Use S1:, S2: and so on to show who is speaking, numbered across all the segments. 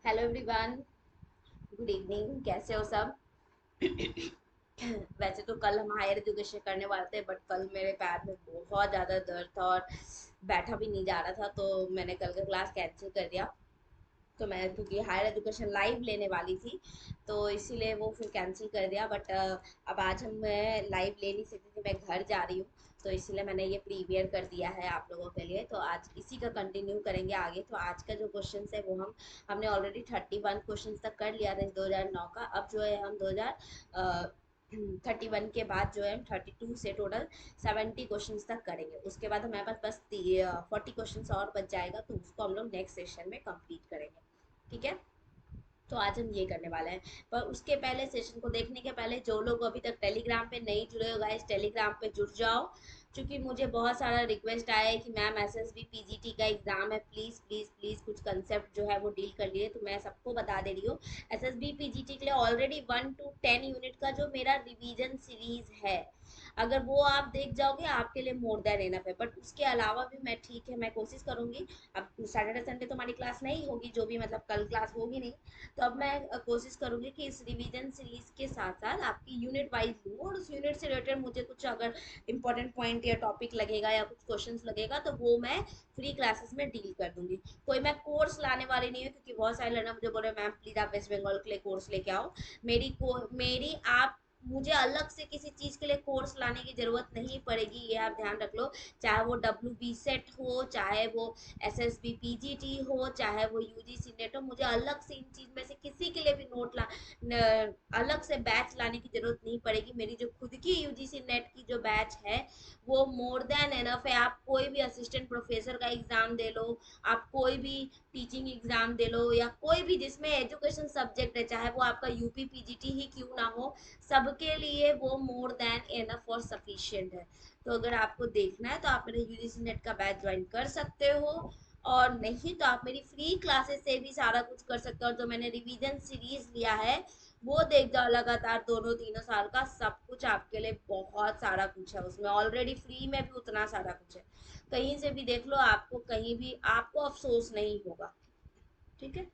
S1: Hello everyone. Good evening. कैसे हो सब? वैसे तो कल हम हायर एजुकेशन करने वाले थे, बट कल मेरे पैर में बहुत ज़्यादा दर्द था और बैठा भी नहीं जा रहा था, तो मैंने कल का क्लास कैंसिल कर दिया। तो मैं क्योंकि हायर एजुकेशन लाइव लेने वाली थी, तो इसीलिए वो फिर कैंसिल कर दिया। बट अब आज हम मैं लाइव ले नहीं सकती थी, मैं घर जा रही हूँ, तो इसलिए मैंने ये प्रीवियर कर दिया है आप लोगों के लिए। तो आज इसी का कंटिन्यू करेंगे आगे। तो आज का जो क्वेश्चन है वो हमने ऑलरेडी 31 क्वेश्चन तक कर लिया था 2009 का। अब जो है हम 2031 के बाद जो है हम 32 से टोटल 70 क्वेश्चन तक करेंगे। उसके बाद हमारे पास बस 40 क्वेश्चन और बच जाएगा, तो उसको हम लोग नेक्स्ट सेशन में कंप्लीट करेंगे। ठीक है? तो आज हम ये करने वाले हैं। पर उसके पहले, सेशन को देखने के पहले, जो लोग अभी तक टेलीग्राम पे नहीं जुड़े हो गाइस, टेलीग्राम पे जुड़ जाओ। क्योंकि मुझे बहुत सारा रिक्वेस्ट आया है कि मैम एसएसबी पीजीटी का एग्जाम है, प्लीज प्लीज प्लीज कुछ कंसेप्ट जो है वो डील कर लिए। तो मैं सबको बता दे रही हूँ, एसएसबी पीजीटी के लिए ऑलरेडी 1 to 10 यूनिट का जो मेरा रिवीजन सीरीज है, अगर वो आप देख जाओगे आपके लिए मोर देन इनफ है। बट उसके अलावा भी मैं, ठीक है, मैं कोशिश करूंगी। अब सैटरडे संडे तो हमारी क्लास नहीं होगी, जो भी मतलब कल क्लास होगी नहीं, तो अब मैं कोशिश करूंगी कि इस रिवीजन सीरीज के साथ साथ आपकी यूनिट वाइज लूँ, और उस यूनिट से रिलेटेड मुझे कुछ अगर इंपॉर्टेंट पॉइंट या टॉपिक लगेगा या कुछ क्वेश्चंस लगेगा, तो वो मैं फ्री क्लासेस में डील कर दूंगी। कोई मैं कोर्स लाने वाली नहीं हूँ, क्योंकि बहुत सारे लड़ना मुझे बोल रहे मैम प्लीज आप वेस्ट बंगाल के लिए कोर्स लेके आओ। मेरी आप मुझे अलग से किसी चीज के लिए कोर्स लाने की जरूरत नहीं पड़ेगी, ये आप ध्यान रख लो। चाहे वो डब्ल्यू सेट हो, चाहे वो एसएसबी पीजीटी हो, चाहे वो यूजीसी नेट हो, मुझे अलग से इन चीज में से किसी के लिए भी अलग से बैच लाने की जरूरत नहीं पड़ेगी। मेरी जो खुद की यूजीसी नेट की जो बैच है वो मोर देन एनफ है। आप कोई भी असिस्टेंट प्रोफेसर का एग्जाम दे लो, आप कोई भी टीचिंग एग्जाम दे लो, या कोई भी जिसमें एजुकेशन सब्जेक्ट है, चाहे वो आपका यूपी पीजीटी ही क्यों ना हो, सबके लिए वो मोर देन एनफ और सफिशिएंट है। तो अगर आपको देखना है तो आप मेरे यूजीसी नेट का बैच ज्वाइन कर सकते हो, और नहीं तो आप मेरी फ्री क्लासेस से भी सारा कुछ कर सकते हो। जो मैंने रिवीजन सीरीज लिया है वो देख जाओ, लगातार दोनों तीनों साल का सब कुछ आपके लिए बहुत सारा कुछ है उसमें, ऑलरेडी फ्री में भी उतना सारा कुछ है। कहीं से भी देख लो, आपको कहीं भी आपको अफसोस नहीं होगा। ठीक है?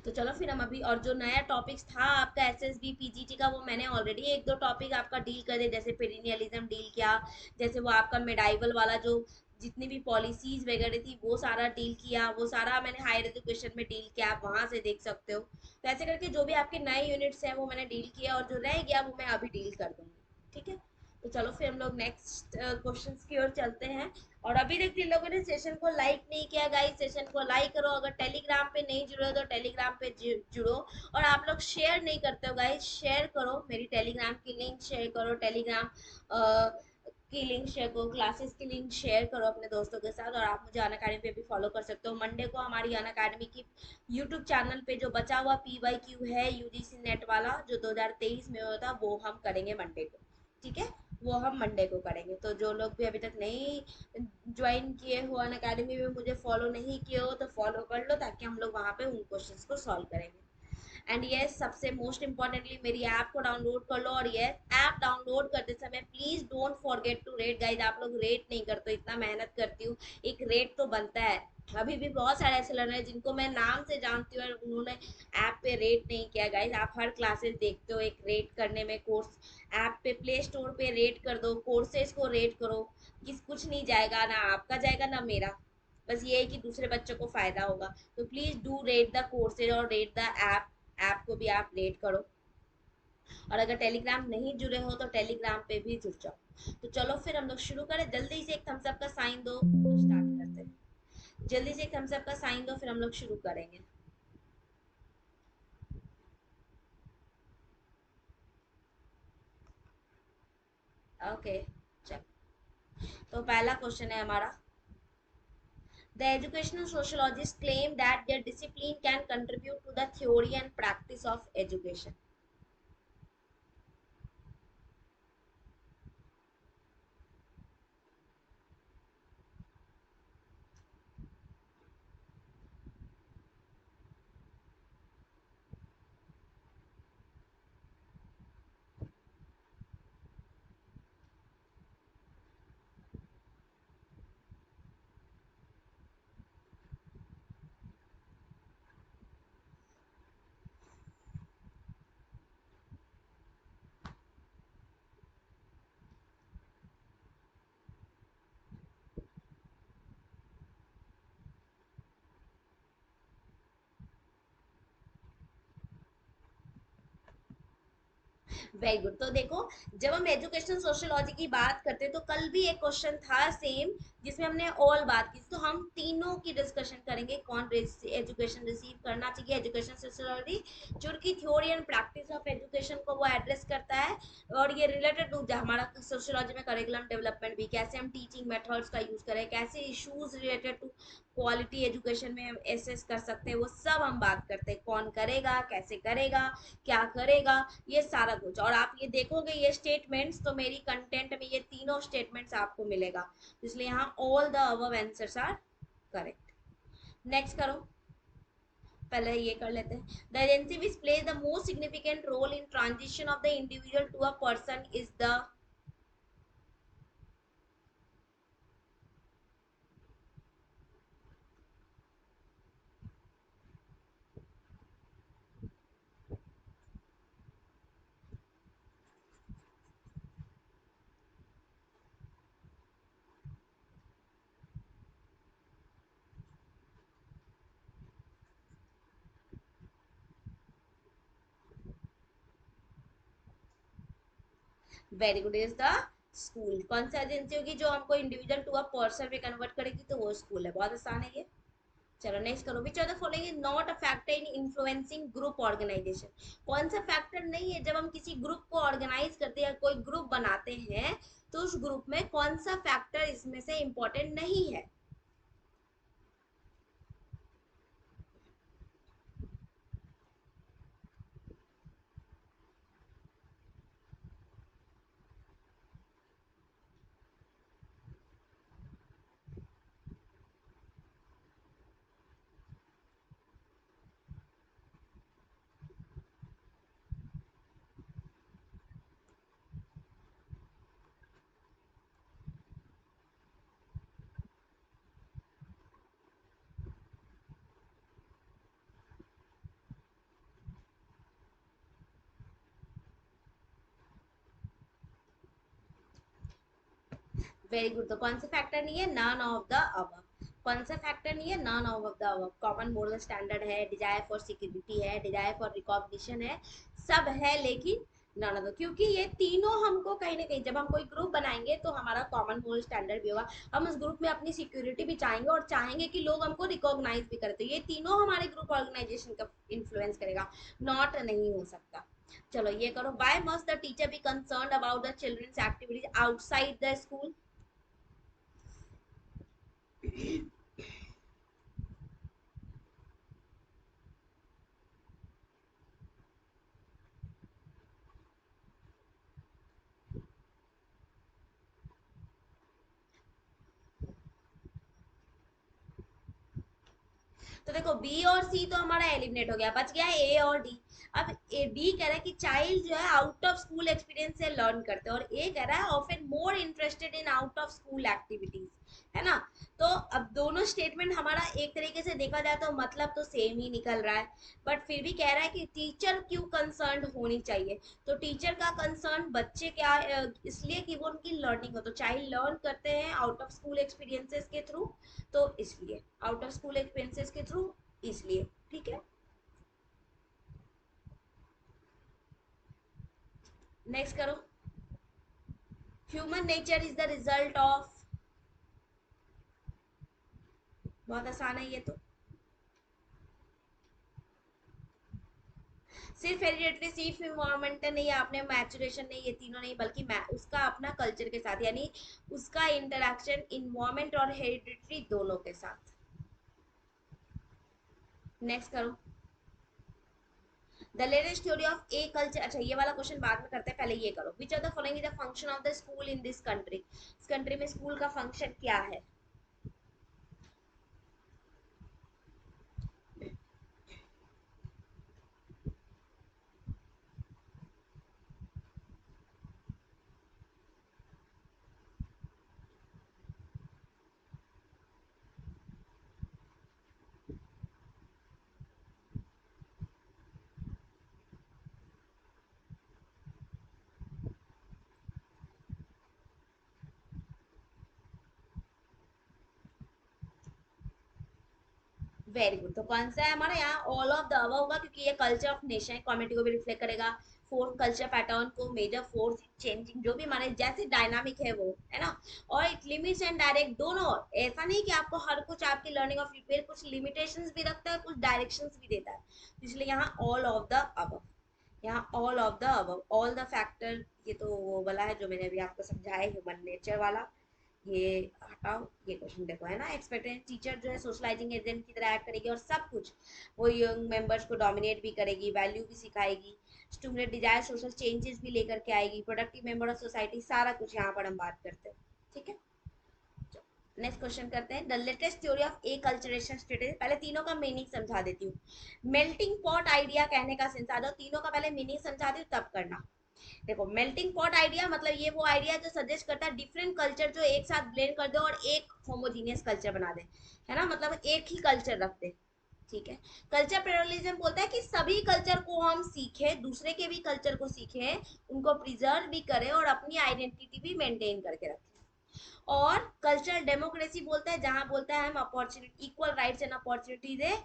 S1: तो चलो फिर हम अभी, और जो नया टॉपिक्स था आपका एसएसबी पीजीटी का, वो मैंने ऑलरेडी एक दो टॉपिक आपका डील कर दिया, जैसे पेरिनियलिज्म डील किया, जैसे वो आपका मेडाइवल वाला जो जितनी भी पॉलिसीज वगैरह थी वो सारा डील किया, वो सारा मैंने हायर एजुकेशन में डील किया, आप वहां से देख सकते हो। तो ऐसे करके जो भी आपके नए यूनिट्स हैं वो मैंने डील किया, और जो रह गया वो मैं अभी डील कर दूंगी। ठीक है? तो चलो फिर हम लोग नेक्स्ट क्वेश्चंस की ओर चलते हैं। और अभी तक जिन लोगों ने सेशन को लाइक नहीं किया गाइस, सेशन को लाइक करो। अगर टेलीग्राम पे नहीं जुड़े हो तो टेलीग्राम पे जुड़ो। और आप लोग शेयर नहीं करते हो गाइस, शेयर करो, मेरी टेलीग्राम की लिंक शेयर करो, टेलीग्राम की लिंक शेयर करो, क्लासेस की लिंक शेयर करो अपने दोस्तों के साथ। और आप मुझे अन अकेडमी पे भी फॉलो कर सकते हो। मंडे को हमारी अन अकेडमी की यूट्यूब चैनल पे जो बचा हुआ PYQ है यूजीसी नेट वाला, जो 2023 में हुआ था, वो हम करेंगे मंडे को। ठीक है? वो हम मंडे को करेंगे। तो जो लोग भी अभी तक नहीं ज्वाइन किए हो अन अकेडमी में, मुझे फॉलो नहीं किए हो, तो फॉलो कर लो, ताकि हम लोग वहाँ पे उन क्वेश्चंस को सॉल्व करेंगे। एंड यस, सबसे मोस्ट इंपॉर्टेंटली मेरी ऐप को डाउनलोड कर लो। और यस, ऐप डाउनलोड करते समय please don't forget to rate guys. आप लोग रेट नहीं करते हो, इतना मेहनत करती हूँ, एक रेट तो बनता है। अभी भी बहुत सारे ऐसे लर्नर हैं जिनको मैं नाम से जानती हूँ और उन्होंने ऐप पे रेट नहीं किया। गाइज, आप हर क्लासेस देखते हो, एक रेट करने में कोर्स ऐप पे प्ले स्टोर पे रेट कर दो, कोर्सेज को रेट करो। कुछ नहीं जाएगा, ना आपका जाएगा ना मेरा, बस ये है कि दूसरे बच्चों को फायदा होगा। तो please do rate the courses और रेट द ऐप, ऐप को भी आप रेट करो। और अगर टेलीग्राम नहीं जुड़े हो तो टेलीग्राम पे भी जुड़ जाओ। तो चलो फिर हम लोग शुरू करें। जल्दी से एक थम्स अप का साइन दो तो स्टार्ट करते हैं। जल्दी से एक थम्स अप का साइन दो, फिर हम लोग शुरू करेंगे। ओके, चलो। तो पहला क्वेश्चन है हमारा, the educational sociologists claim that their discipline can contribute to the theory and practice of education. Very good. तो देखो, जब हम एजुकेशन सोशियोलॉजी की बात करते हैं तो कल भी एक क्वेश्चन था सेम, जिसमें हमने ऑल बात की, तो हम तीनों की डिस्कशन करेंगे, कौन एजुकेशन रिसीव करना चाहिए। एजुकेशन सोशियोलॉजी जो कि theory and practice of education को वो एड्रेस करता है, और ये रिलेटेड टू हमारा सोशियोलॉजी में करिकुलम डेवलपमेंट भी, कैसे हम टीचिंग मेथड्स का यूज करें, कैसे issues related to quality education में एसेस कर सकते हैं, वो सब हम बात करते हैं, कौन करेगा, कैसे करेगा, क्या करेगा, ये सारा कुछ। और आप ये देखोगे ये स्टेटमेंट्स, तो मेरी कंटेंट में ये तीनों स्टेटमेंट्स आपको मिलेगा, इसलिए यहाँ all the above answers are correct. Next करो, पहले ये कर लेते हैं। The agency which plays the most significant role in transition of the individual to a person is the. Very good, is the school. कौन सा एजेंसी होगी जो हमको इंडिविजुअल टू अ पर्सन में कन्वर्ट करेगी, तो वो स्कूल है। बहुत आसान है ये। चलो नेक्स्ट करो, which are the following is not a factor in influencing group organisation. कौन सा फैक्टर नहीं है जब हम किसी ग्रुप को ऑर्गेनाइज करते हैं या कोई ग्रुप बनाते हैं, तो उस ग्रुप में कौन सा फैक्टर इसमें से इंपॉर्टेंट नहीं है। Very good. तो कौन सा फैक्टर नहीं है, नन ऑफ द अबव। कौन सा फैक्टर नहीं है, none of the above. Common moral standard है, डिजायर फॉर सिक्योरिटी है, डिजायर फॉर रिकॉग्निशन है, सब है, लेकिन नन ऑफ द, क्योंकि ये तीनों हमको कहीं ना कहीं, जब हम कोई ग्रुप बनाएंगे तो हमारा कॉमन मोरल स्टैंडर्ड भी होगा, हम उस ग्रुप में अपनी सिक्योरिटी भी चाहेंगे और चाहेंगे कि लोग हमको रिकॉग्नाइज भी करते, ये तीनों हमारे ग्रुप ऑर्गेनाइजेशन का इन्फ्लुएंस करेगा, नॉट नहीं हो सकता। चलो ये करो, why must the teacher be concern about the childrens activities outside the school. तो देखो बी और सी तो हमारा एलिमिनेट हो गया, बच गया ए और डी। अब ए बी कह रहा है कि चाइल्ड जो है आउट ऑफ स्कूल एक्सपीरियंस से लर्न करते हैं, और ए कह रहा है often more interested in out of school activities, है ना। तो अब दोनों स्टेटमेंट हमारा एक तरीके से देखा जाए तो मतलब तो सेम ही निकल रहा है, बट फिर भी कह रहा है कि टीचर क्यों कंसर्न होनी चाहिए। तो टीचर का कंसर्न बच्चे क्या, इसलिए कि वो उनकी लर्निंग हो, तो चाइल्ड लर्न करते हैं आउट ऑफ स्कूल एक्सपीरियंसेस के थ्रू, तो इसलिए आउट ऑफ स्कूल एक्सपेंसेस के थ्रू, इसलिए ठीक है। नेक्स्ट करो, human nature is the result of. बहुत आसान है ये तो, सिर्फ हेरिडिटरी, सिर्फ इन्वायरमेंट नहीं है, आपने मैचुरेशन नहीं, ये तीनों नहीं, बल्कि उसका अपना कल्चर के साथ, यानी उसका इंटरेक्शन इन्वायरमेंट और हेरिडिटरी दोनों के साथ। नेक्स्ट करो, the latest theory of a culture. अच्छा ये वाला क्वेश्चन बाद में करते हैं, पहले ये करो, which are the following is the function of the school in this country. इस कंट्री में स्कूल का फंक्शन क्या है। Very good. तो कौन सा है हमारा यहाँ, ऑल ऑफ द अबव होगा, क्योंकि ये कल्चर ऑफ नेशन कम्युनिटी को भी रिफ्लेक्ट करेगा, फोर्थ कल्चर पैटर्न को मेजर फोर्स चेंजिंग, जो भी माने जैसे डायनामिक है वो, है ना। और इट लिमिट्स एंड डायरेक्ट दोनों। ऐसा नहीं कि आपको हर कुछ आपकी लर्निंग ऑफ फिर कुछ लिमिटेशंस भी रखता है, कुछ डायरेक्शंस भी देता है। इसलिए यहाँ ऑल ऑफ द अबव, यहाँ all of the above, all the factor, ये तो वो वाला है जो मैंने अभी आपको समझाया ह्यूमन नेचर वाला। ये हटाओ, ये क्वेश्चन देखो, है ना। एक्सपेक्टेड टीचर जो है सोशलाइजिंग एजेंट की तरह एक्ट करेगी और सब कुछ वो यंग मेंबर्स को डोमिनेट भी करेगी, वैल्यू भी सिखाएगी, स्टिमुलेट डिजायर सोशल चेंजेस भी लेकर के आएगी, प्रोडक्टिव मेंबर ऑफ सोसाइटी, सारा कुछ यहाँ पर हम बात करते हैं। ठीक है, नेक्स्ट क्वेश्चन करते हैं। The latest theory of acculturation status, पहले तीनों का मीनिंग समझा देती हूँ। मेल्टिंग पॉट आइडिया कहने का सेंस आ जाओ, तीनों का पहले मीनिंग समझा दी तब करना। देखो, मेल्टिंग पॉट आइडिया मतलब ये वो आइडिया जो सजेस्ट करता है डिफरेंट कल्चर जो एक साथ ब्लेंड कर दे और एक होमोजीनियस कल्चर बना दे, है ना, मतलब एक ही कल्चर रख दे। ठीक है। कल्चर प्लुरलिज्म बोलता है कि सभी कल्चर को हम सीखें, दूसरे के भी कल्चर को सीखें, उनको प्रिजर्व भी करें और अपनी आइडेंटिटी भी मेंटेन करके रखें। और कल्चरल डेमोक्रेसी बोलता है, जहां बोलता है हम opportunity, equal rights and opportunities है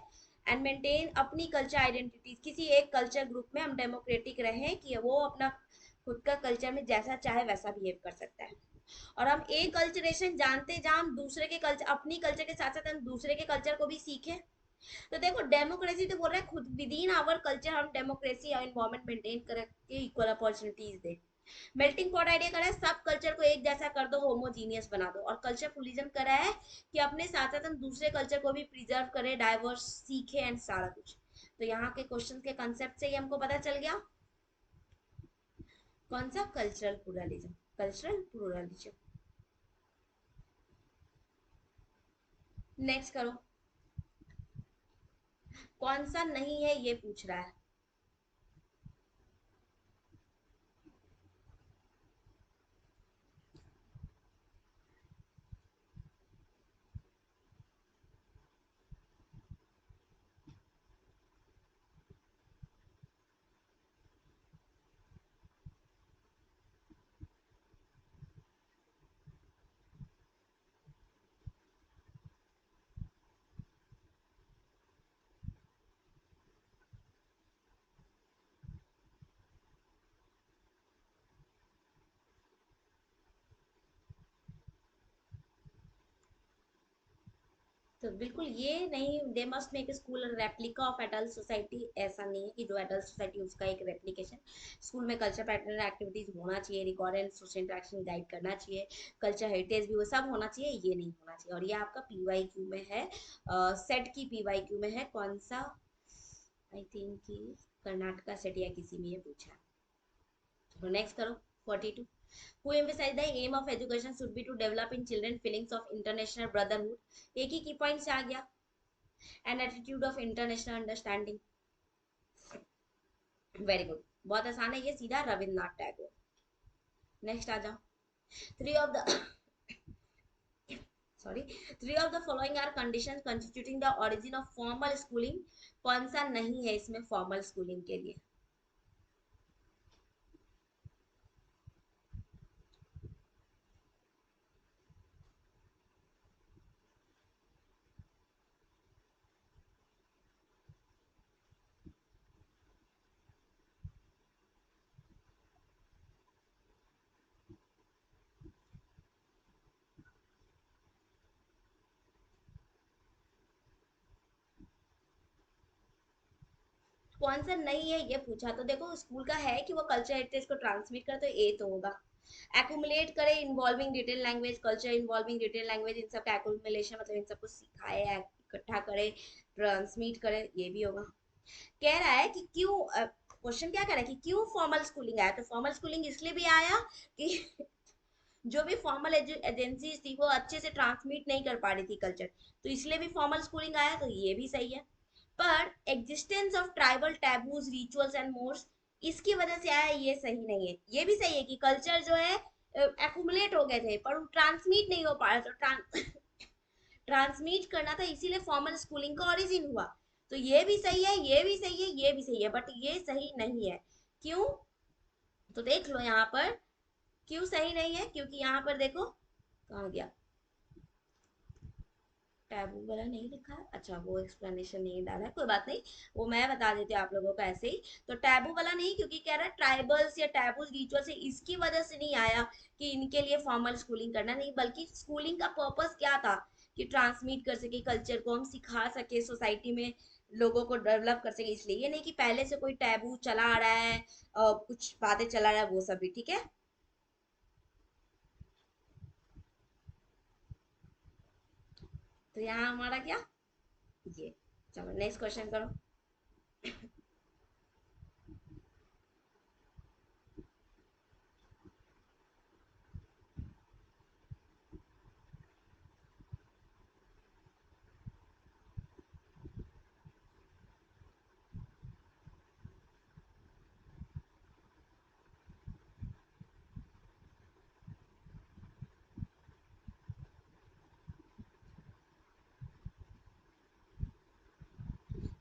S1: एंड मेंटेन अपनी कल्चर आइडेंटिटीज, किसी एक कल्चर ग्रुप में हम डेमोक्रेटिक रहें कि वो अपना खुद का कल्चर में जैसा चाहे वैसा बिहेव कर सकता है। और हम एक कल्चरेशन जानते हैं जहां हम दूसरे के कल्चर, अपनी कल्चर के साथ साथ हम दूसरे के कल्चर को भी सीखें। तो देखो, डेमोक्रेसी तो बोल रहा है खुद विद इन आवर कल्चर हम डेमोक्रेसी और एनवायरमेंट मेंटेन करके इक्वल अपॉर्चुनिटीज दे। मेल्टिंग पॉट आइडिया करा है सब कल्चर को एक जैसा कर दो, होमोजीनियस बना दो। और कल्चर फुलिज्म करा है कि अपने साथ साथ हम दूसरे कल्चर को भी प्रिजर्व करें, डाइवर्स सीखे एंड सारा कुछ। तो यहाँ के क्वेश्चन के कंसेप्ट से ही हमको पता चल गया कौन सा cultural pluralism, cultural pluralism. Next करो, कौन सा नहीं है ये पूछ रहा है। तो बिल्कुल ये नहीं, they must make school replica of adult society, ऐसा नहीं है कि जो एडल्ट सोसाइटी उसका एक रेप्लिकेशन। स्कूल में कल्चर पैटर्न एक्टिविटीज होना चाहिए, record and social interaction guide करना चाहिए, कल्चर हेरिटेज भी वो सब होना चाहिए, ये नहीं होना चाहिए। और ये आपका पीवाई क्यू में है, सेट की पीवाई क्यू में है, कौन सा, आई थिंक कि कर्नाटका सेट या किसी में ये पूछा है। तो नेक्स्ट करो, 42। Who emphasized the aim of education should be to develop in children feelings of international brotherhood, एक ही की पॉइंट से आ गया, an attitude of international understanding. Very good, बहुत आसान है ये, सीधा रविन्द्रनाथ टैगोर। नेक्स्ट आ जाओ। Three of the sorry, three of the following are conditions constituting the origin of formal schooling, कौन सा नहीं है इसमें फॉर्मल स्कूलिंग के लिए। कौन सा नहीं है ये पूछा, तो देखो स्कूल का है कि वो कल्चर हेरिटेज को ट्रांसमिट करे, तो ए तो होगा। एक्यूमुलेट करे involving detail language, culture involving detail language, इन सब का एक्यूमुलेशन मतलब इन सबको सिखाए, इकट्ठा करे, ट्रांसमिट करे, ये भी होगा। कह रहा है कि क्यों, क्वेश्चन क्या कह रहा है कि क्यों फॉर्मल स्कूलिंग आया, तो फॉर्मल स्कूलिंग इसलिए भी आया कि जो भी फॉर्मल एजेंसी थी वो अच्छे से ट्रांसमिट नहीं कर पा रही थी कल्चर, तो इसलिए भी फॉर्मल स्कूलिंग आया, तो ये भी सही है। पर existence of tribal taboos rituals and modes, इसकी वजह से आया, ये सही नहीं है। ये भी सही है कि कल्चर जो है एक्यूमुलेट हो गए थे पर ट्रांसमिट नहीं हो पा रहा, तो ट्रांसमिट करना था, इसीलिए फॉर्मल स्कूलिंग का ओरिजिन हुआ। तो ये भी सही है, ये भी सही है, ये भी सही है, बट ये सही नहीं है। क्यों, तो देख लो यहाँ पर क्यों सही नहीं है, क्योंकि यहाँ पर देखो कहाँ गया, टैबू वाला नहीं लिखा है, अच्छा वो एक्सप्लेनेशन नहीं डाला है, कोई बात नहीं, वो मैं बता देती हूँ आप लोगों को ऐसे ही। तो टैबू वाला नहीं, क्योंकि कह रहा है ट्राइबल्स या टैबू रिचुअल से इसकी वजह से नहीं आया कि इनके लिए फॉर्मल स्कूलिंग करना नहीं, बल्कि स्कूलिंग का पर्पस क्या था कि ट्रांसमिट कर सके कल्चर को, हम सिखा सके सोसाइटी में, लोगों को डेवलप कर सके, इसलिए ये नहीं कि पहले से कोई टैबू चला आ रहा है, कुछ बातें चला रहा है, वो सब भी ठीक है। तो यहाँ हमारा क्या, ये, चलो नेक्स्ट क्वेश्चन करो।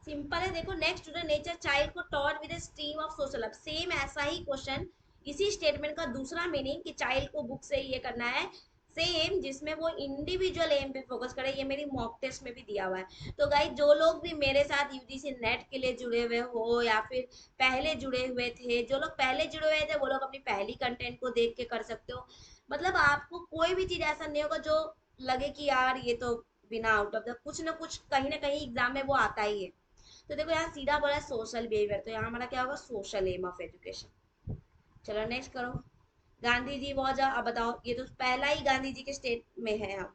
S1: सिंपल है, देखो, next to the nature child को taught with stream of social, अब सेम ऐसा ही क्वेश्चन, इसी स्टेटमेंट का दूसरा मीनिंग कि चाइल्ड को बुक से ये करना है, सेम जिसमें वो इंडिविजुअल एम पे फोकस करे, ये मेरी मॉक टेस्ट में भी दिया हुआ है। तो गाइस जो लोग भी मेरे साथ यूजीसी नेट के लिए जुड़े हुए हो या फिर पहले जुड़े हुए थे, जो लोग पहले जुड़े हुए थे वो लोग अपनी पहली कंटेंट को देख के कर सकते हो, मतलब आपको कोई भी चीज ऐसा नहीं होगा जो लगे कि यार ये तो बिना आउट ऑफ द, कुछ ना कहीं एग्जाम में वो आता ही है। तो देखो यहाँ सीधा बोला सोशल बिहेवियर, तो यहाँ हमारा क्या होगा, सोशल एम ऑफ एजुकेशन। चलो नेक्स्ट करो। गांधी जी बहुत जा, अब बताओ, ये तो पहला ही गांधी जी के स्टेट में है हम।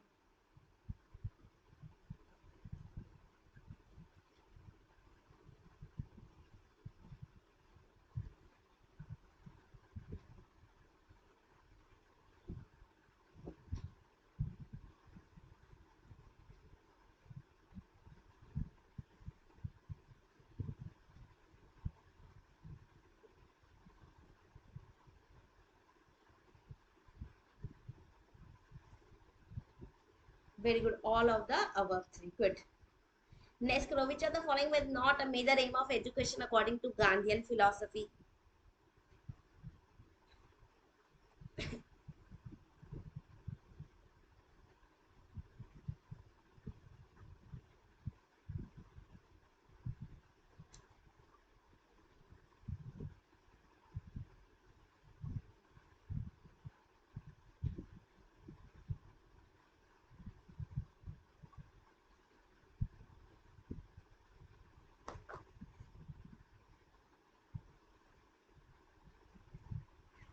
S1: Very good, all of the above three, good. Next करो, which are the following with not a major aim of education according to Gandhian philosophy.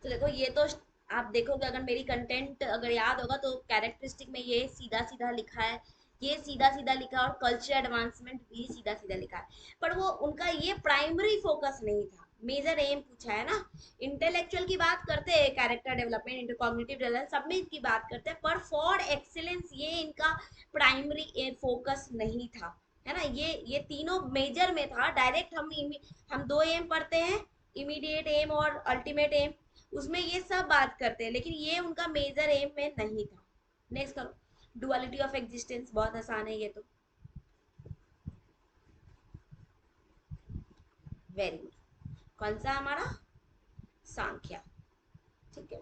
S1: तो देखो ये तो, आप देखोगे अगर मेरी कंटेंट अगर याद होगा तो कैरेक्टरिस्टिक में ये सीधा सीधा लिखा है, ये सीधा सीधा लिखा है, और कल्चर एडवांसमेंट भी सीधा सीधा लिखा है, पर वो उनका ये प्राइमरी फोकस नहीं था, मेजर एम पूछा है ना। इंटेलेक्चुअल की बात करते हैं, कैरेक्टर डेवलपमेंट, इंटरकॉग्निटिव डेवलपमेंट, सब में इसकी बात करते हैं, पर फॉर एक्सीलेंस ये इनका प्राइमरी फोकस नहीं था, है ना। ये तीनों मेजर में था, डायरेक्ट हम दो एम पढ़ते हैं, इमीडिएट एम और अल्टीमेट एम, उसमें ये सब बात करते हैं, लेकिन ये उनका मेजर एम में नहीं था। नेक्स्ट करो, डुअलिटी ऑफ एग्जिस्टेंस, बहुत आसान है ये तो, वेरी गुड। कौन सा हमारा, सांख्या, ठीक है।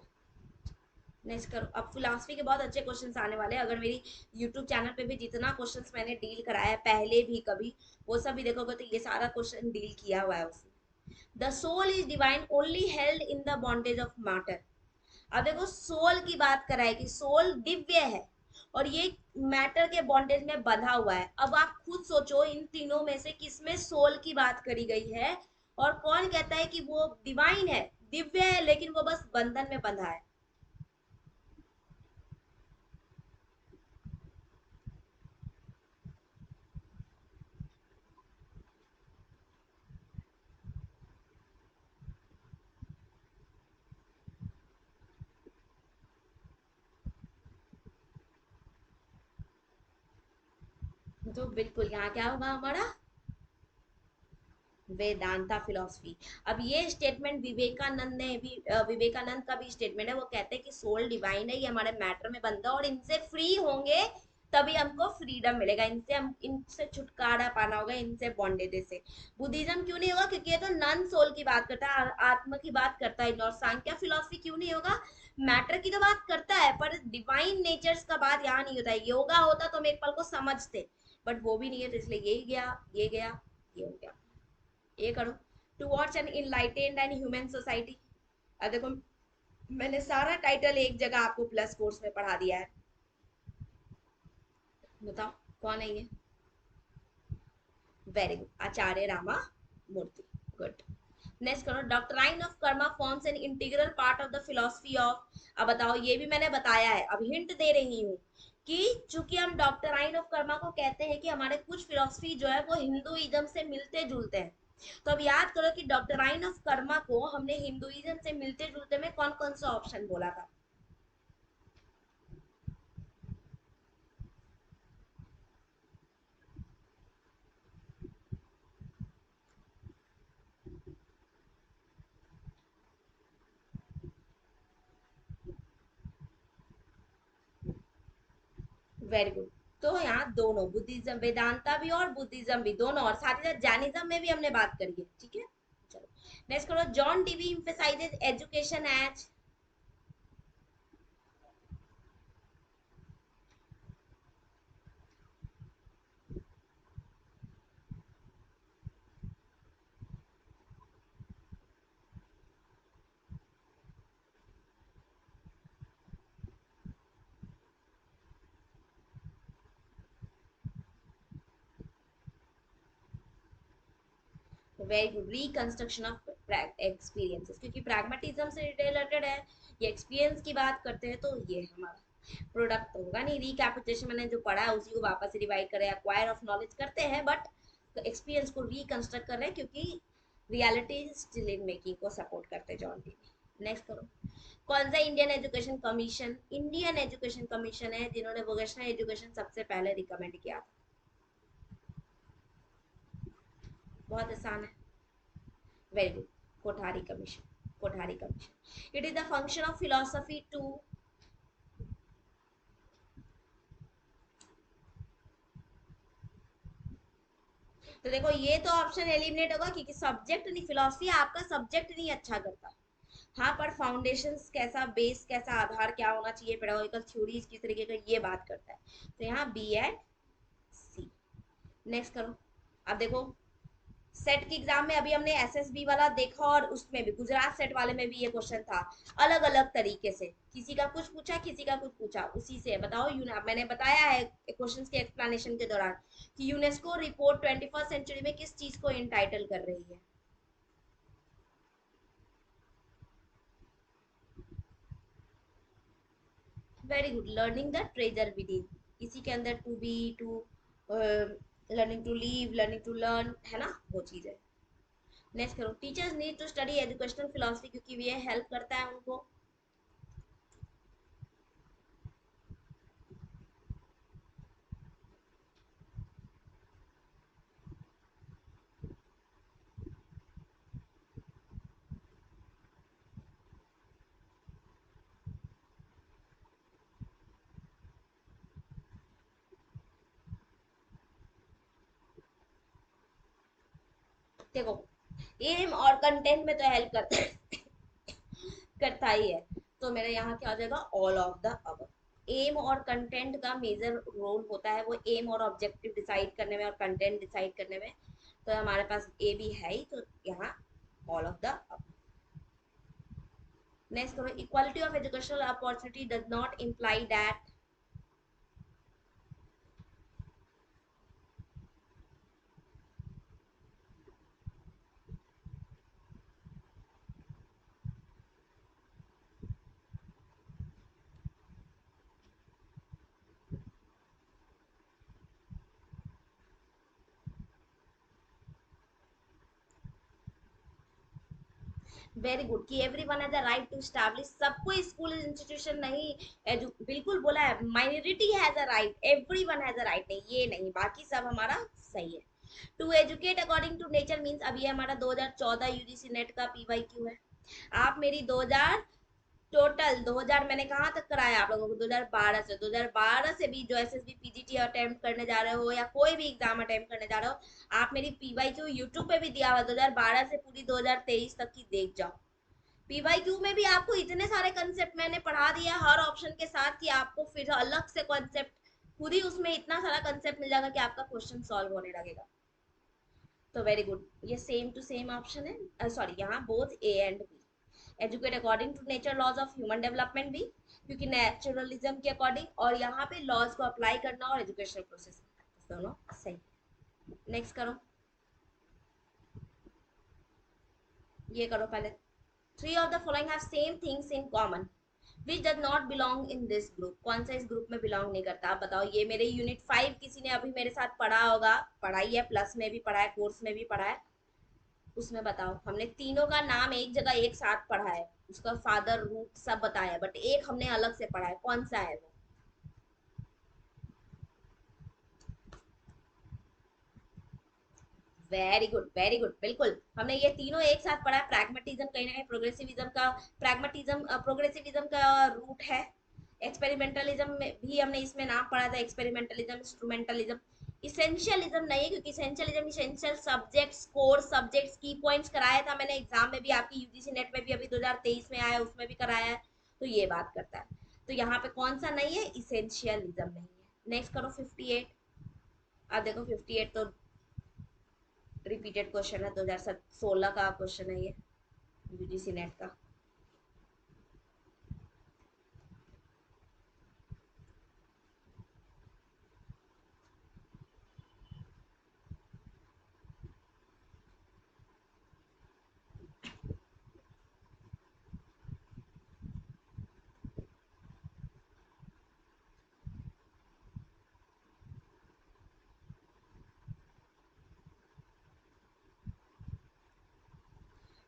S1: नेक्स्ट करो, अब फिलोसफी के बहुत अच्छे क्वेश्चंस आने वाले हैं, अगर मेरी यूट्यूब चैनल पे भी जितना क्वेश्चंस मैंने डील कराया है पहले भी कभी, वो सब भी देखोगे तो ये सारा क्वेश्चन डील किया हुआ है उसमें। The soul is divine only held in the bondage of matter. अब देखो सोल की बात कराए कि सोल दिव्य है और ये मैटर के बॉन्डेज में बंधा हुआ है, अब आप खुद सोचो इन तीनों में से किसमें सोल की बात करी गई है, और कौन कहता है कि वो डिवाइन है, दिव्य है, लेकिन वो बस बंधन में बंधा है। तो बिल्कुल यहाँ क्या होगा हमारा, वेदांता फिलोसफी। अब ये स्टेटमेंट विवेकानंद ने भी, विवेकानंद का भी स्टेटमेंट है, वो कहते हैं कि सोल डिवाइन है, ये हमारे मैटर में बनता है और इनसे फ्री होंगे तभी हमको फ्रीडम मिलेगा, इनसे हम इनसे छुटकारा पाना होगा, इनसे बॉन्डेज से। बुद्धिज्म क्यों नहीं होगा, क्योंकि ये तो नन सोल की बात करता है, आत्मा की बात करता है, और सांख्य फिलोसफी क्यों नहीं होगा, मैटर की तो बात करता है, पर डिवाइन नेचर्स का बात यहाँ नहीं होता है। योगा होता तो हम एक पल को समझते, बट वो भी नहीं है, तो इसलिए यही गया, ये गया, ये हो गया। ये करो। To watch an enlightened and human society. अब देखो, मैंने सारा टाइटल एक जगह आपको प्लस कोर्स में पढ़ा दिया है। बताओ कौन है ये? वेरी गुड, आचार्य रामा मूर्ति। गुड। नेक्स्ट करो, doctrine of Karma forms an integral part of the philosophy of. अब बताओ, ये भी मैंने बताया है, अब हिंट दे रही हूँ कि चूंकि हम डॉक्ट्राइन ऑफ कर्मा को कहते हैं कि हमारे कुछ फिलोसफी जो है वो हिंदुइज्म से मिलते जुलते हैं। तो अब याद करो कि डॉक्ट्राइन ऑफ कर्मा को हमने हिंदुइज्म से मिलते जुलते में कौन कौन सा ऑप्शन बोला था? Very good. तो यहाँ दोनों, बुद्धिज्म, वेदांता भी और बुद्धिज्म भी, दोनों, और साथ ही साथ जैनिज्म में भी हमने बात करी है, ठीक है। चलो नेक्स्ट करो, John Dewey emphasizes education as. Very good, reconstruction of experiences, क्योंकि प्रैग्मेटिज्म से रिलेटेड है, ये एक्सपीरियंस की बात करते हैं, तो ये हमारा प्रोडक्ट तो होगा नहीं। रिकैपिटुलेशन मैंने जो पढ़ा है उसी को वापस रिवाइज करें, एक्वायर ऑफ नॉलेज करते हैं, बट एक्सपीरियंस को रिकंस्ट्रक्ट कर रहे हैं, क्योंकि रियलिटी स्टिल इन मेकिंग को सपोर्ट करते हैं जॉन डी। नेक्स्ट करो, कौन सा Indian education commission, Indian education commission है जिन्होंने वोकेशनल एजुकेशन सबसे पहले रिकमेंड किया था? बहुत आसान है। Very good, Kothari commission, Kothari commission. It is the function of philosophy to. तो देखो, ये तो ऑप्शन एलिमिनेट होगा क्योंकि सब्जेक्ट नहीं, फिलोसफी आपका सब्जेक्ट नहीं अच्छा करता। हाँ, पर फाउंडेशंस कैसा, बेस कैसा, आधार क्या होना चाहिए, पेडागोजिकल थ्योरीज किस तरीके का, ये बात करता है। तो यहाँ बी एंड सी। नेक्स्ट करो। अब देखो, सेट के एग्जाम में अभी हमने एसएसबी वाला देखा, और उसमें भी गुजरात सेट वाले में भी ये क्वेश्चन था, अलग अलग तरीके से, किसी का कुछ पूछा, किसी का कुछ पूछा। उसी से बताओ, मैंने बताया है क्वेश्चंस के एक्सप्लेनेशन के दौरान कि यूनेस्को रिपोर्ट 21st सेंचुरी में किस चीज को इंटाइटल कर रही है? Very good, learning the treasure within. इसी के अंदर to be, to learning to live, learning to learn, है ना, वो चीज है। नेक्स्ट करो, teachers need to study educational philosophy, क्योंकि ये हेल्प करता है उनको। देखो, एम और कंटेंट में तो हेल्प करता है, करता ही है। तो मेरा यहाँ क्या हो जाएगा, ऑल ऑफ द अब। एम और कंटेंट का मेजर रोल होता है, वो एम और ऑब्जेक्टिव डिसाइड करने में और कंटेंट डिसाइड करने में। तो हमारे पास ए भी है ही, तो यहाँ all of the above. Next करो, equality of educational opportunity does not imply that. Very good, कि everyone has a right to establish, सबको स्कूल इंस्टीट्यूशन नहीं, बिल्कुल बोला है, minority has a right, everyone has a right नहीं, ये नहीं, बाकी सब हमारा सही है। To educate according to nature means, अब ये हमारा 2014 यूजीसी नेट का पीवाईक्यू है। आप मेरी 2000 टोटल 2000 मैंने कहाँ तक कराया आप लोगों को, 2012 से, 2012 से भी जो एसएसबी पीजीटी अटेम्प्ट करने जा रहे हो या कोई भी एग्जाम अटेम्प्ट करने जा रहे हो, आप मेरी पीवाईक्यू यूट्यूब पे भी दिया हुआ 2012 से पूरी 2023 तक की देख जाओ। पीवाईक्यू में भी आपको इतने सारे कंसेप्ट मैंने पढ़ा दिया हर ऑप्शन के साथ कि आपको फिर अलग से कॉन्सेप्ट खुद ही उसमें इतना सारा कंसेप्ट मिल जाएगा कि आपका क्वेश्चन सॉल्व होने लगेगा। तो वेरी गुड, ये सेम टू सेम ऑप्शन है, सॉरी यहाँ both A and B. Educate according to nature laws of human development भी, क्योंकि नेचुरलिज्म के अकॉर्डिंग, और यहाँ पे लॉज को अप्लाई करना और एजुकेशनल प्रोसेस दोनों सही। नेक्स्ट करो, ये करो पहले। Three of the following have same things in common which does not belong in this group. कौन सा इस ग्रुप में बिलोंग नहीं करता, आप बताओ। ये मेरे यूनिट 5 किसी ने अभी मेरे साथ पढ़ा होगा, पढ़ाई है, प्लस में भी पढ़ा है, कोर्स में भी पढ़ा है, उसमें बताओ। हमने तीनों का नाम एक जगह एक साथ पढ़ा है, उसका फादर रूट सब बताया, बट एक हमने अलग से पढ़ा है, कौन सा है वो? वेरी गुड, वेरी गुड, बिल्कुल हमने ये तीनों एक साथ पढ़ा है। प्रैग्मेटिज्म कहीं ना कहीं प्रोग्रेसिविज्म का, प्रैग्मेटिज्म प्रोग्रेसिविज्म का रूट है। एक्सपेरिमेंटलिज्म में भी हमने इसमें नाम पढ़ा था, एक्सपेरिमेंटलिज्म, इंस्ट्रूमेंटलिज्म। इसेंशियलिज्म नहीं है, क्योंकि इसेंशियलिज्म इसेंशियल सब्जेक्ट्स, कोर सब्जेक्ट्स, की पॉइंट्स कराया था मैंने एग्जाम में भी, आपकी यूजीसी नेट में भी अभी 2023 में आया, उसमें भी कराया है, तो ये बात करता है। तो यहाँ पे कौन सा नहीं है? इसेंशियलिज्म नहीं है। नेक्स्ट करो 58। अब देखो 58 तो रिपीटेड क्वेश्चन है, 2016 का क्वेश्चन है ये, यूजीसी नेट का।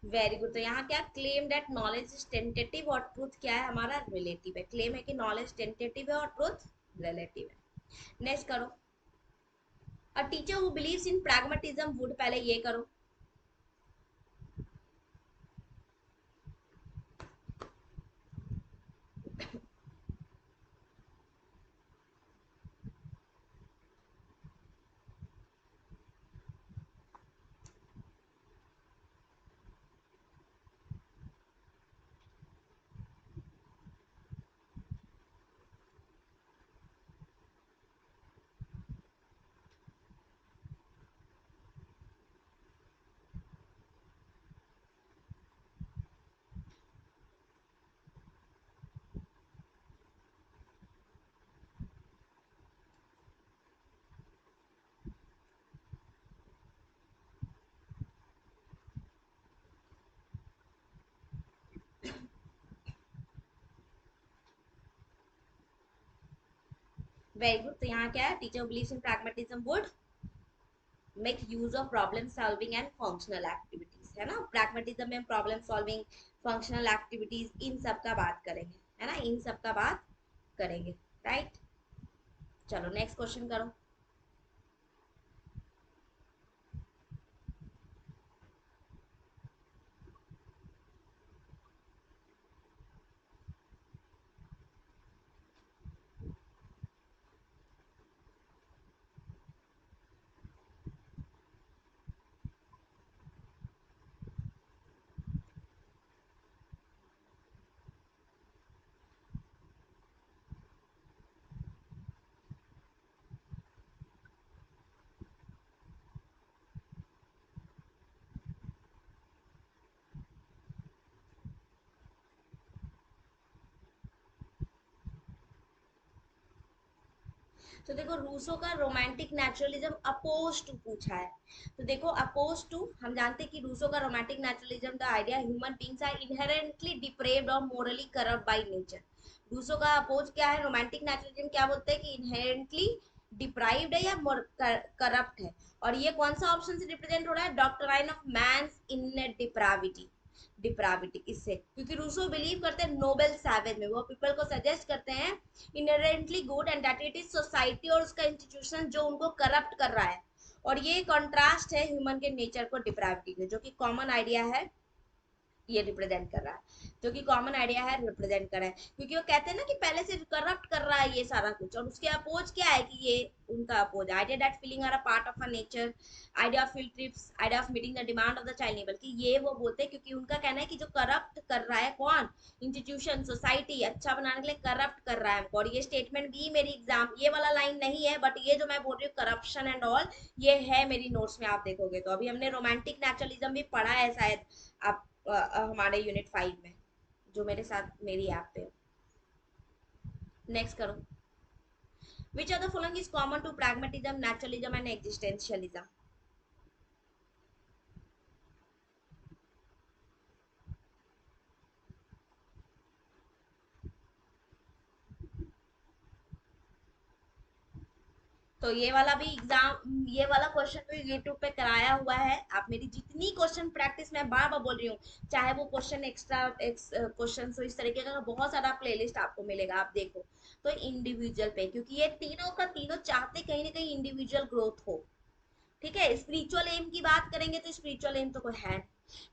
S1: वेरी गुड, तो यहाँ क्या claim that knowledge is tentative और ट्रूथ क्या है हमारा? रिलेटिव है। क्लेम है कि नॉलेज टेंटेटिव है और ट्रूथ रिलेटिव है। नेक्स्ट करो, a teacher who believes in pragmatism would, पहले ये करो। वेरी गुड, तो यहाँ क्या है? Teacher believes in pragmatism would make use of problem solving and functional activities, है ना। प्रैग्मेटिज्म में प्रॉब्लम सॉल्विंग, फंक्शनल एक्टिविटीज, इन सब का बात करेंगे, है ना, इन सब का बात करेंगे, राइट। चलो नेक्स्ट क्वेश्चन करो। तो देखो रूसो का रोमांटिक नेचुरलिज्म अपोज टू पूछा है। तो देखो अपोज टू, हम जानते हैं कि रूसो का romantic naturalism the idea human beings are inherently depraved और morally corrupt by nature. Rousseau का अपोज क्या है? रोमांटिक नेचुरलिज्म क्या बोलते हैं कि इनहेरेंटली डिप्राइव्ड है या करप्ट है। और ये कौन सा ऑप्शन से रिप्रेजेंट हो रहा है? Doctrine of man's in depravity. Depravity इससे, क्योंकि रूसो बिलीव करते हैं नोबेल सैवेज में, वो पीपल को सजेस्ट करते हैं inherently good and that it is society और उसका इंस्टीट्यूशन जो उनको करप्ट कर रहा है। और ये कंट्रास्ट है ह्यूमन के नेचर को डिप्राविटी में, जो कि कॉमन आइडिया है ये रिप्रेजेंट कर रहा है, जो कि कॉमन आइडिया है, रिप्रेजेंट कर रहा है, क्योंकि वो कहते हैं ना कि पहले से करप्ट कर रहा है ये सारा कुछ, और उसके अपोज क्या है कि ये उनका oppose idea that feeling are a part of a nature, idea of field trips, idea of meeting the demand of the child नहीं, बल्कि ये वो बोलते हैं क्योंकि उनका कहना है कि जो करप्ट कर रहा है कौन, इंस्टीट्यूशन सोसाइटी अच्छा बनाने के लिए करप्ट कर रहा है हमको। और ये स्टेटमेंट भी मेरी एग्जाम ये वाला लाइन नहीं है, बट ये जो मैं बोल रही हूँ करप्शन एंड ऑल, ये है मेरी नोट्स में, आप देखोगे तो। अभी हमने रोमांटिक नेचुरलिज्म भी पढ़ा है शायद, आप हमारे यूनिट 5 में, जो मेरे साथ मेरी ऐप पे। नेक्स्ट करो, which are the following is common to pragmatism, naturalism and existentialism. तो ये वाला भी एग्जाम, ये वाला क्वेश्चन भी यूट्यूब पे कराया हुआ है। आप मेरी जितनी क्वेश्चन प्रैक्टिस, मैं बार बार बोल रही हूँ, चाहे वो क्वेश्चन एक्स्ट्रा क्वेश्चन हो, इस तरीके का बहुत सारा प्लेलिस्ट आपको मिलेगा, आप देखो। तो इंडिविजुअल पे, क्योंकि ये तीनों का तीनों चाहते कहीं ना कहीं इंडिविजुअल ग्रोथ हो, ठीक है। स्पिरिचुअल एम की बात करेंगे तो स्पिरिचुअल एम तो कोई है,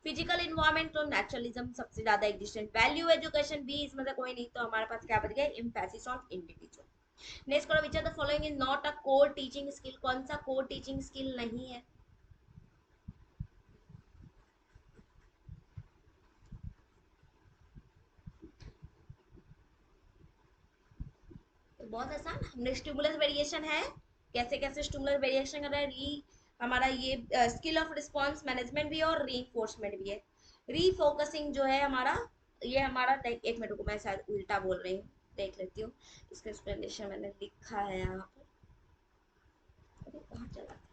S1: फिजिकल इन्वायरमेंट तो नेचुरलिज्म सबसे ज्यादा एग्जिस्टेंट, वैल्यू एजुकेशन भी इसमें से कोई नहीं, तो हमारे पास क्या बच गया, एम्फेसिस ऑन इंडिविजुअल। नेक्स्ट करो, which are the following is not a core teaching skill, कौन सा कोर टीचिंग स्किल नहीं है। तो बहुत आसान, हमने स्टिमुलस वेरिएशन है, कैसे कैसे स्टिमुलस वेरिएशन कर रहा है, री हमारा ये स्किल ऑफ रिस्पांस मैनेजमेंट भी है और रीइंफोर्समेंट भी है। रीफोकसिंग जो है हमारा, ये हमारा एक मिनट को, मैं शायद उल्टा बोल रही हूँ, देख लेती हूँ, इसका एक्सप्लेनेशन मैंने लिखा है यहाँ पर, अरे कहाँ चला गया?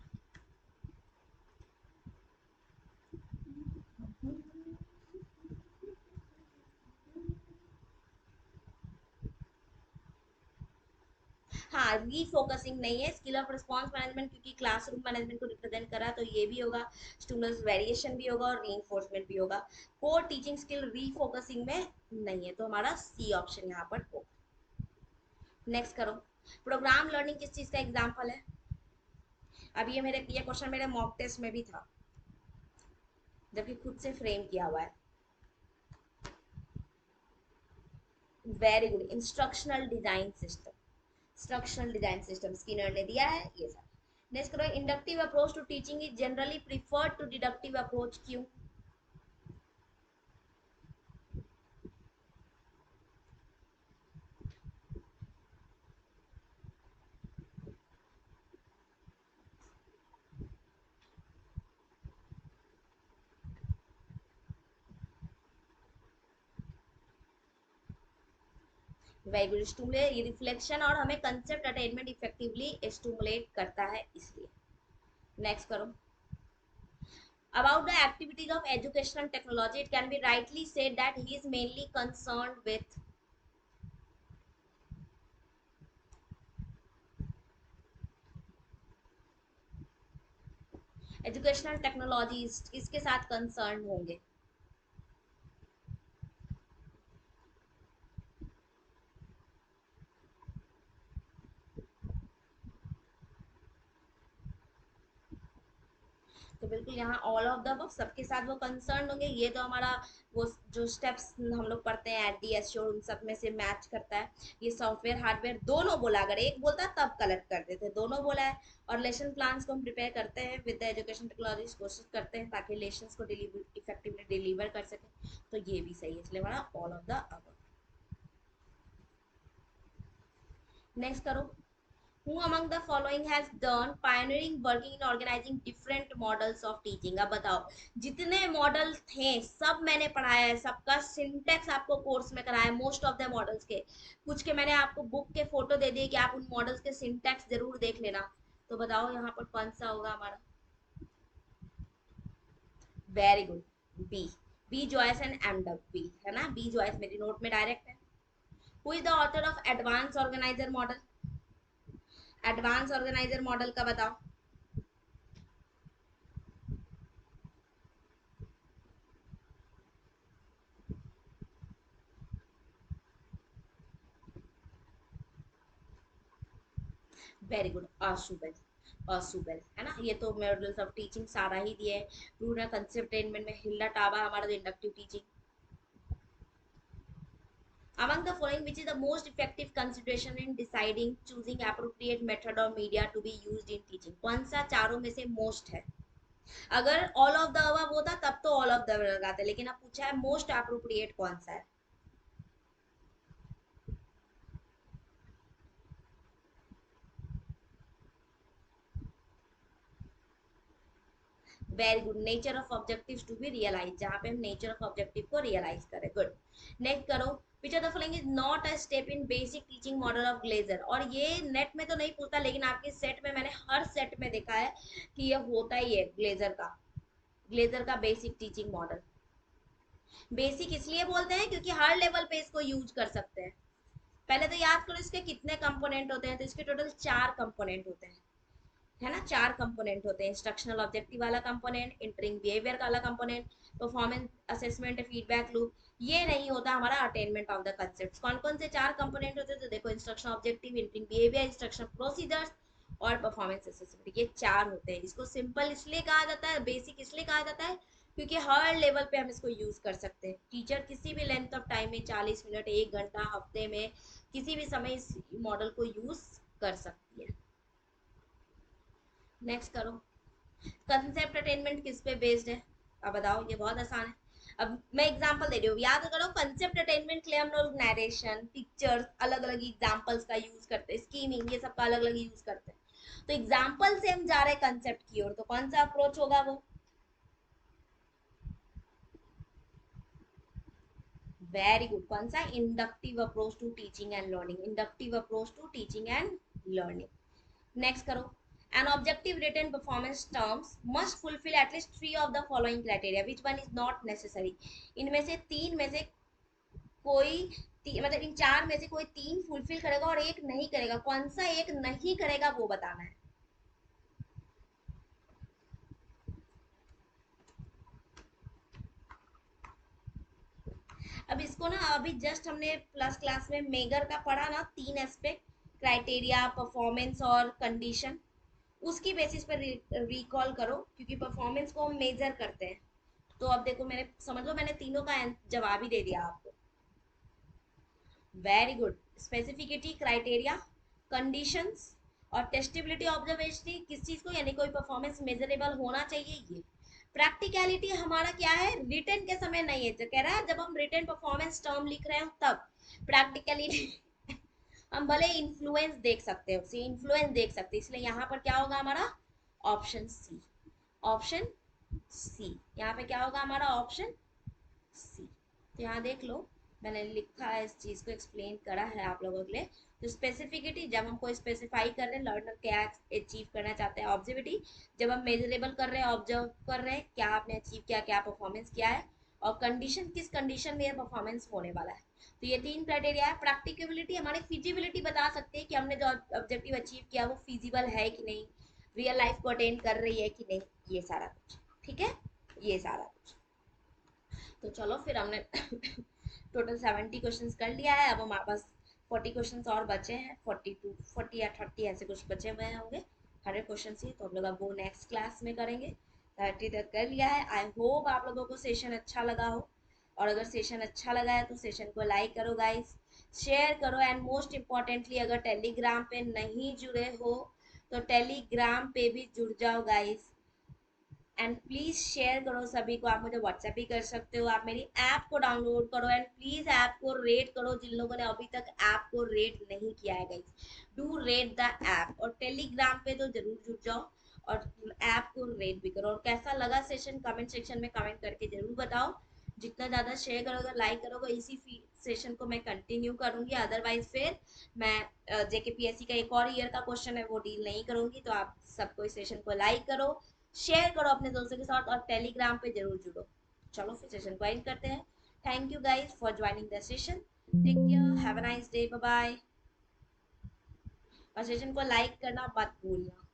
S1: हाँ, रीफोकसिंग नहीं है, स्किल ऑफ रिस्पांस मैनेजमेंट, क्योंकि क्लासरूम मैनेजमेंट को रिप्रेजेंट कर रहा है, तो ये भी होगा, स्टूडेंट्स वेरिएशन भी होगा और रीइंफोर्समेंट भी होगा। कोर टीचिंग स्किल रीफोकसिंग में नहीं है, तो हमारा सी ऑप्शन यहाँ पर होगा। नेक्स्ट करो, प्रोग्राम लर्निंग किस चीज का एग्जाम्पल है। अब ये क्वेश्चन मेरे मॉक टेस्ट में भी था, जबकि खुद से फ्रेम किया हुआ है। Very good, instructional design system, instructional design system Skinner ने दिया है ये सब। नेक्स्ट करो, inductive approach to teaching is generally preferred to deductive approach, क्यों। वेरी गुड, स्टूमुलेट, ये रिफ्लेक्शन और हमें कंसेप्ट अटेनमेंट इफेक्टिवली स्टूमुलेट करता है, इसलिए। नेक्स्ट करो, about the activities of educational technology, it can be rightly said that he is mainly concerned with educational technologies, किसके साथ कंसर्न होंगे। तो बिल्कुल यहाँ ऑल ऑफ द अबव, सबके साथ वो कंसर्न होंगे, ये तो हमारा वो जो स्टेप्स हम लोग पढ़ते हैं एट दी एश्योर, उन सब में से मैच करता है। ये सॉफ्टवेयर हार्डवेयर दोनों बोला, अगर एक बोलता तब कलेक्ट कर देते, दोनों बोला है। और लेसन प्लान्स को हम प्रिपेयर करते हैं विद द एजुकेशन टेक्नोलॉजी, कोशिश करते हैं ताकि लेसन को इफेक्टिवली डिलीवर कर सके, तो ये भी सही है, इसलिए हमारा all of the above. Next करो, who among the following has done pioneering working in organizing different models of teaching। अब बताओ, जितने मॉडल थे सब मैंने पढ़ाया है, सबका सिंटेक्स आपको कोर्स में कराया है, मोस्ट ऑफ द मॉडल्स के, कुछ के मैंने आपको बुक के फोटो दे दिए कि आप उन मॉडल्स के सिंटेक्स जरूर देख लेना। तो बताओ यहाँ पर कौन सा होगा हमारा। Very good, B, B Joyce and M W है ना, बी जॉयस मेरी नोट में डायरेक्ट है। Who is the author of advance organizer model, advance organizer model का बताओ। वेरी गुड, अशुबल, अशुबल है ना, ये तो मॉडल्स ऑफ टीचिंग सारा ही दिया है। रूरल कंसेप्टेनमेंट में हिल्ला टाबा हमारा inductive teaching, among the following which is the most effective consideration in deciding choosing appropriate method or media to be used in teaching? कौन सा चारों में से मोस्ट है? अगर ऑल ऑफ द अबव होता तब तो ऑल ऑफ द लगाते, लेकिन अब पूछा है मोस्ट अप्रोप्रिएट कौन सा है. Very good. Nature of objectives to be realise, जहां पे हम नेचर ऑफ ऑब्जेक्टिव को रियलाइज करें. गुड. नेक्स्ट करो. Which of the following is not a step in basic teaching model of Glaser? और ये नेट में तो नहीं पूछता, लेकिन आपके सेट में मैंने हर सेट में देखा है कि ये होता ही है ग्लेजर का. ग्लेजर का बेसिक टीचिंग मॉडल. बेसिक इसलिए बोलते हैं क्योंकि हर लेवल पे इसको यूज कर सकते हैं. पहले तो याद करो इसके कितने कंपोनेंट होते हैं. तो इसके टोटल 4 कंपोनेंट होते हैं, है ना. 4 कंपोनेंट होते हैं. इंस्ट्रक्शनल ऑब्जेक्टिव वाला कंपोनेंट, इंटरिंग बिहेवियर वाला component, performance assessment, feedback loop. ये नहीं होता हमारा अटेनमेंट ऑफ द कंसेप्ट. कौन कौन से 4 कंपोनेंट होते हैं? तो देखो, instruction objective, entering behaviour, instruction procedures और परफॉर्मेंस असेसमेंट. ये 4 होते हैं. इसको सिंपल इसलिए कहा जाता है, बेसिक इसलिए कहा जाता है क्योंकि हर लेवल पे हम इसको यूज कर सकते हैं. टीचर किसी भी लेंथ ऑफ टाइम में, 40 मिनट, 1 घंटा, हफ्ते में, किसी भी समय इस मॉडल को यूज कर सकती है. नेक्स्ट करो. कंसेप्ट अटेनमेंट किस पे बेस्ड है? अब बताओ. ये बहुत आसान है. अब मैं एग्जांपल दे रही हूँ, याद करो. कंसेप्ट अटेनमेंट के लिए हम लोग नरेशन, पिक्चर्स, अलग अलग एग्जांपल्स का यूज करते हैं, स्कीमिंग, ये सब का अलग अलग यूज करते हैं. तो एग्जांपल से हम जा रहे हैं कंसेप्ट की ओर, तो कौन सा अप्रोच होगा वो? Very good. कौन सा? Inductive approach to teaching and learning. Inductive approach to teaching and learning. Next करो. An objective written performance terms must fulfill at least 3 of the following criteria. Which one is not necessary? इनमें से 3 में से कोई मतलब इन 4 में से कोई 3 फुलफिल करेगा और एक नहीं करेगा. कौन सा एक नहीं करेगा वो बताना है. अब इसको ना अभी जस्ट हमने प्लस क्लास में मेगर का पढ़ा ना, 3 एस्पेक्ट, क्राइटेरिया, परफॉर्मेंस और कंडीशन. उसकी बेसिस पर रिकॉल करो, क्योंकि परफॉर्मेंस को हम मेजर करते हैं. तो अब देखो, मैंने समझ लो मैंने तीनों का जवाब ही दे दिया आपको. Very good. Specificity, criteria, conditions और टेस्टेबिलिटी. ऑब्जर्वेशनली किस चीज को? यानी कोई परफॉर्मेंस मेजरेबल होना चाहिए. ये प्रैक्टिकलिटी हमारा क्या है? रिटर्न के समय नहीं है. जो कह रहा है जब हम रिटर्न परफॉर्मेंस टर्म लिख रहे हो तब प्रैक्टिकलिटी हम भले इन्फ्लुएंस देख सकते हो, सी इन्फ्लुएंस देख सकते हैं. इसलिए यहाँ पर क्या होगा हमारा? Option C. Option C. यहाँ पे क्या होगा हमारा? Option C. तो यहाँ देख लो, मैंने लिखा है, इस चीज को एक्सप्लेन करा है आप लोगों के लिए. तो स्पेसिफिसिटी, जब हम कोई स्पेसिफाई कर रहे हैं लर्नर क्या अचीव करना चाहते हैं. ऑब्जर्विटी, जब हम मेजरेबल कर रहे हैं, ऑब्जर्व कर रहे हैं क्या आपने अचीव किया, क्या परफॉर्मेंस किया है. और कंडीशन, किस कंडीशन में परफॉर्मेंस होने वाला है. तो ये 3 क्राइटेरिया है. प्रैक्टिकेबिलिटी, हमारी फिजिबिलिटी बता सकते हैं कि हमने जो ऑब्जेक्टिव अचीव किया वो फिजिबल है कि नहीं, रियल लाइफ को अटेंड कर रही है कि नहीं. ये सारा कुछ ठीक है. ये सारा कुछ. तो चलो फिर हमने टोटल 70 क्वेश्चंस कर लिया है. अब हमारे पास 40 क्वेश्चंस और बचे हैं. 40 या 30 ऐसे कुछ बचे हुए होंगे. 100 क्वेश्चन ही तो हम लोग अब वो नेक्स्ट क्लास में करेंगे. 30 तक कर लिया है. आई होप आप लोगों को सेशन अच्छा लगा हो. और अगर सेशन अच्छा लगा है तो सेशन को लाइक करो गाइस, शेयर करो. एंड मोस्ट इम्पॉर्टेंटली, अगर टेलीग्राम पे नहीं जुड़े हो तो टेलीग्राम पे भी जुड़ जाओ गाइस. एंड प्लीज शेयर करो सभी को. आप मुझे व्हाट्सएप भी कर सकते हो. आप मेरी ऐप को डाउनलोड करो एंड प्लीज ऐप को रेट करो. जिन लोगों ने अभी तक ऐप को रेट नहीं किया है guys, do rate the app. और टेलीग्राम पे तो जरूर जुड़ जाओ और ऐप को रेट भी करो. और कैसा लगा सेशन कमेंट सेक्शन में कमेंट करके जरूर बताओ. जितना ज़्यादा शेयर करोगे, लाइक करोगे, इसी सेशन को मैं कंटिन्यू करूंगी. अदरवाइज फिर मैं जेकेपीएससी का एक और ईयर का क्वेश्चन है वो डील नहीं करूंगी. तो आप सबको इस सेशन को लाइक करो, शेयर करो अपने दोस्तों के साथ और टेलीग्राम पे जरूर जुड़ो. चलो फिर सेशन को एंड करते हैं. Thank you guys for joining the session. Take care, have a nice day, bye bye. और सेशन को लाइक करना मत भूलना.